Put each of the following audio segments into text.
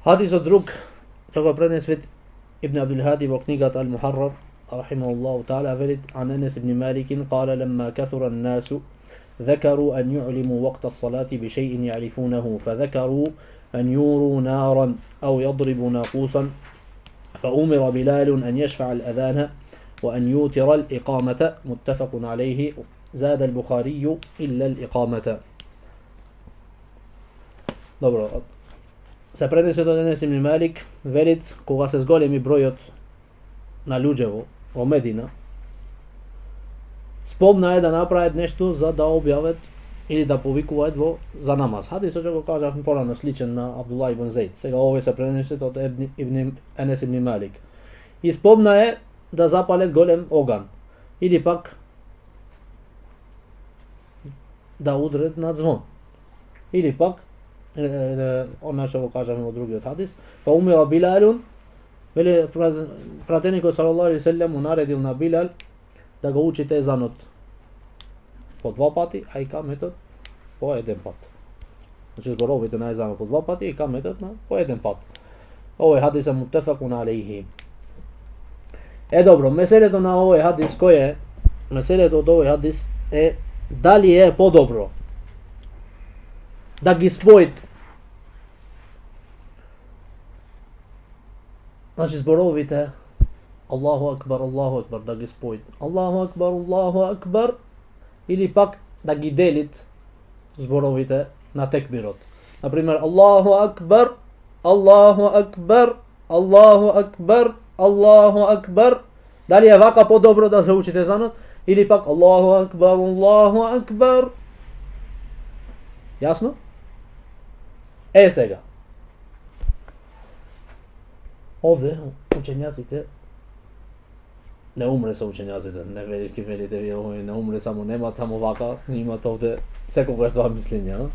Hadisot drug, kako prenesvet Ibn Abdul Hadi во книгата Al-Muharrar رحمه الله تعالى velit عن أنس بن مالك قال لما كثر الناس ذكروا أن يعلموا وقت الصلاة بشيء يعرفونه فذكروا أن يوروا نارا أو يضربوا ناقوسا فأمر بلال أن يشفع الأذان وأن يوتر الإقامة متفق عليه زاد البخاري إلا الإقامة. Dobro, se prenese od Enes ibn Malik, velit, koga se zgolemi brojot na ľuѓevo во Медина, спомна е да направат нешто за да објават или да повикуваат во за намаз. Хадисот што го кажав порано сличен на Абдулlah ибн Зейд. Сега овој се пренесе од Енес ибн Малик. И спомна е да запалет голем оган или пак да удрат на звон. Или пак она што го кажаме во другиот хадис, фа умира Билалун, вели пратеникот салаллаху алейхи селем му наредил на Билал да го учи езанот по 2 пати, а и каметот по 1 пат. Значи зборовите на езанот по 2 пати и каметот на по 1 пат. Овој хадис е муттефакун алейхи. Добро, меселето на овој хадис кој е? Меселето од овој хадис е дали е подобро да ги споит, значи зборовите Аллаху акбар, да ги споит Аллаху акбар, или пак да ги делит зборовите на текбирот. Например, Аллаху акбар, Аллаху акбар. Дали е вака подобро да се учите езанот, или пак Аллаху акбар. Јасно? Сега. Овде учењаците не умре со учењаците, не велики велите ви овој не умре само немаат само вака, имат овде секогаш два мислења.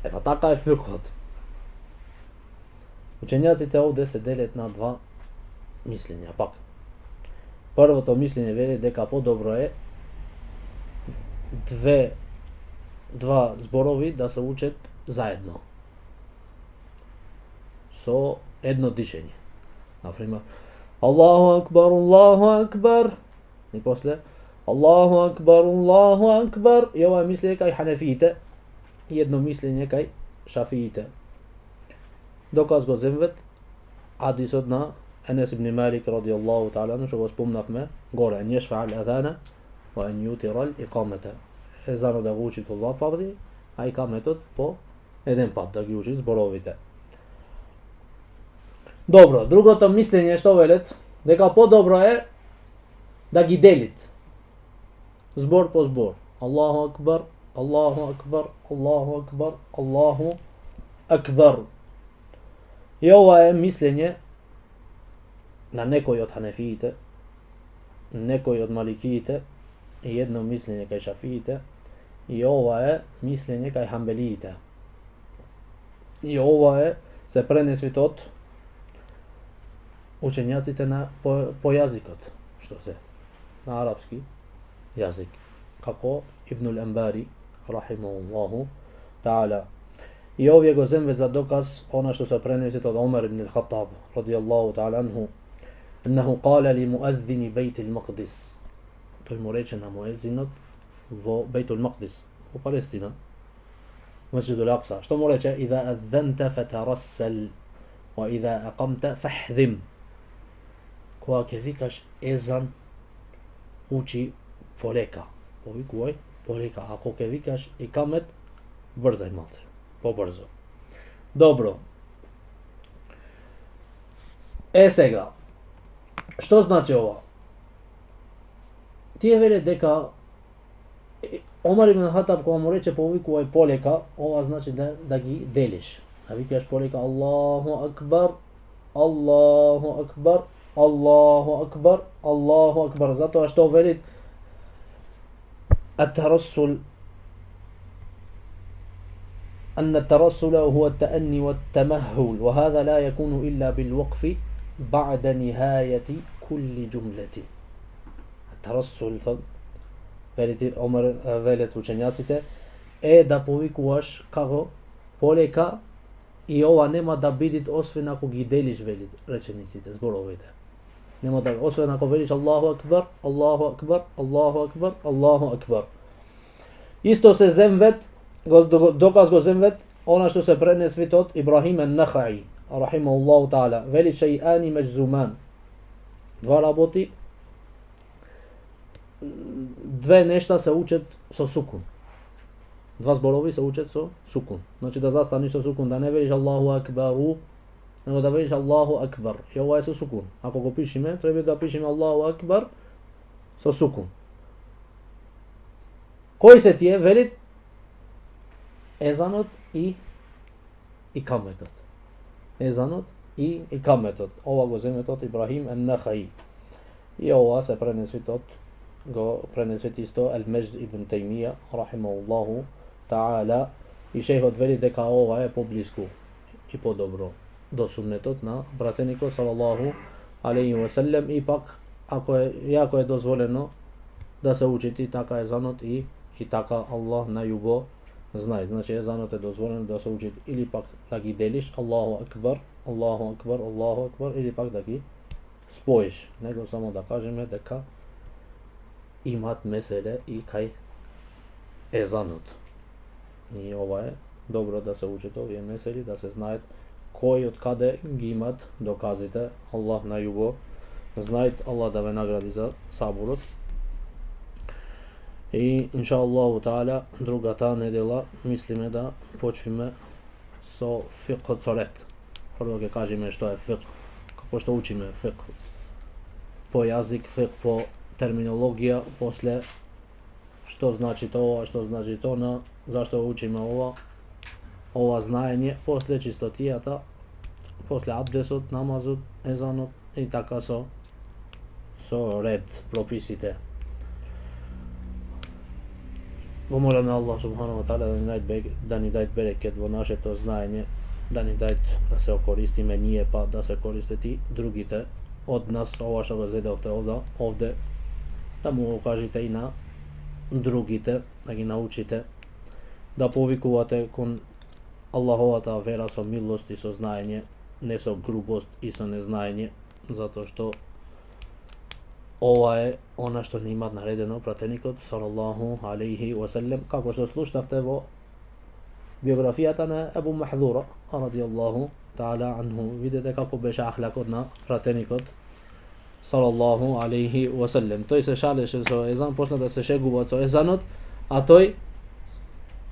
Па така е фикхот. Учењаците овде се делат на два мислења, пак. Првото мислење вели дека подобро е два зборови да се учат заедно со едно дишење. Например, Аллаху акбар и после Аллаху акбар и ова мислење кај ханефиите и едно мислење кај шафиите. Доказ го земвет хадисот на Енес ибн Малик радијаллаху таала, што го спомнавме горе, ан јешфа ал адана ва ан јутира ал иқамата. Езанот да го учи по 2 пати, а и каметот по 1 пат да ги учи зборовите. Добро, другото мислење што велет, дека подобро е да ги делит збор по збор. Аллаху акбар, Аллаху акбар, Аллаху акбар, Аллаху акбар. И ова е мислење на некој од ханефиите, некој од маликиите и едно мислење кај шафиите, и ова е мислење кај хамбелиите. И ова е се пренесвит од учењаците на по јазикот, што се на арапски јазик, како Ибн Амбари рахимахуллаху таала. И овие го земве за доказ она што се пренесет од Омар ибн ал-Хаттаб радијаллаху таала анху, انه قال لمؤذن بيت المقدس, тој му рече на муезинот во Бејтул Мақдис, во Палестина, Месџидул Акса, што му рече: "Иذا أذنت فترسل وإذا أقمت فاحذم." Кога ќе викаш езан, учи полека. Повикувај полека. Ако ќе викаш икамет, брзај малце, побрзо. Добро. Сега, што значи ова? Тие велат дека Омар ибн Хатаб кога му рече повикувај полека, ова значи да ги делиш. Да викаш полека Аллаху акбар, Аллаху акбар, Аллаху акбар, Аллаху акбар. Затоа што велит الترسل أن الترسل هو التأني والتمهل وهذا لا يكون إلا بالوقف بعد نهاية كل جملة. الترسل велите Омар велет учењаците е да повикуваш како полека и ова нема да бидит освен ако ги делиш, вели речениците, зборовите. Нема да, освен ако велиш Аллаху акбар, Аллаху акбар, Аллаху акбар, Аллаху акбар. Исто се земвет, доказ го земвет, она што се пренесвит од Ибрахим ен-Нахаи, рахимахуллаху таала, вели шејани меđзуман. Два работи, две нешта се учат со сукун. Два зборови се учат со сукун. Значи да застаниш со сукун, да не велиш Аллаху акбару, него да велиш Аллаху акбар. И ова е со сукун. Ако го пишеме, треба да пишеме Аллаху акбар со сукун. Кои се тие? Велит езанот и икаметот. Езанот и икаметот. Ова го земет од Ибрахим ен-Нахаи. И ова се пренесет од го пренесет исто Ал-Меđд ибн Тајмија рахимахуллаху таала, и шејхот вели дека ова е поблиску и подобро до суннетот на пратеникот салаллаху алейхи ва селем. И пак ако е дозволено да се учи така езанот и така Аллах најубо знае. Значи езанот е дозволено да се учи или пак да ги делиш Аллаху акбар, Аллаху акбар, Аллаху акбар, или пак да ги споиш. Него само да кажеме дека имат меселе и кај езанот. И ова е добро да се учат овие месели, да се знаат кој од каде ги имат доказите. Аллах најубо знаат. Аллах да ве награди за саборот. И иншааллаху таала другата недела мислиме да почнеме со фикот со ред. Прво ќе кажеме што е фик, како што учиме фик по јазик, фик по терминологија, после што значи тоа, што значи тоа, зашто учиме ова знаење, после чистотијата, после абдесот, намазот, езанот и така со ред, прописите. Го молиме Аллах субхану ва таала да ни даде берекет во нашето знаење, да ни даде да се окористиме ние, па да се користат и другите од нас, ова што го зедовте овде, да му го кажете и на другите, да ги научите, да повикувате кон Аллаховата вера со милост и со знаење, не со грубост и со незнаење, затоа што ова е она што ни имат наредено пратеникот салаллаху алейхи ва селем, како што слушнавте во биографијата на Абу Махзура радијаллаху таала анху. Видете како беше ахлакот на пратеникот салаллаху алейхи ва селем. Тој се шалеше со езан, почна да се шегува со езанот, а тој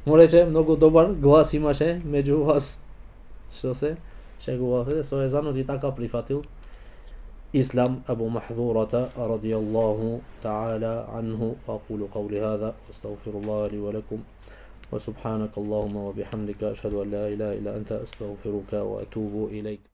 му рече многу добар глас имаше меѓу вас, што се шегувавте со езанот, и така прифатил إسلام أبو محذورة رضي الله تعالى عنه. أقول قولي هذا واستغفر الله لي ولكم، وسبحانك اللهم وبحمدك أشهد أن لا إله إلا أنت أستغفرك وأتوب إليك.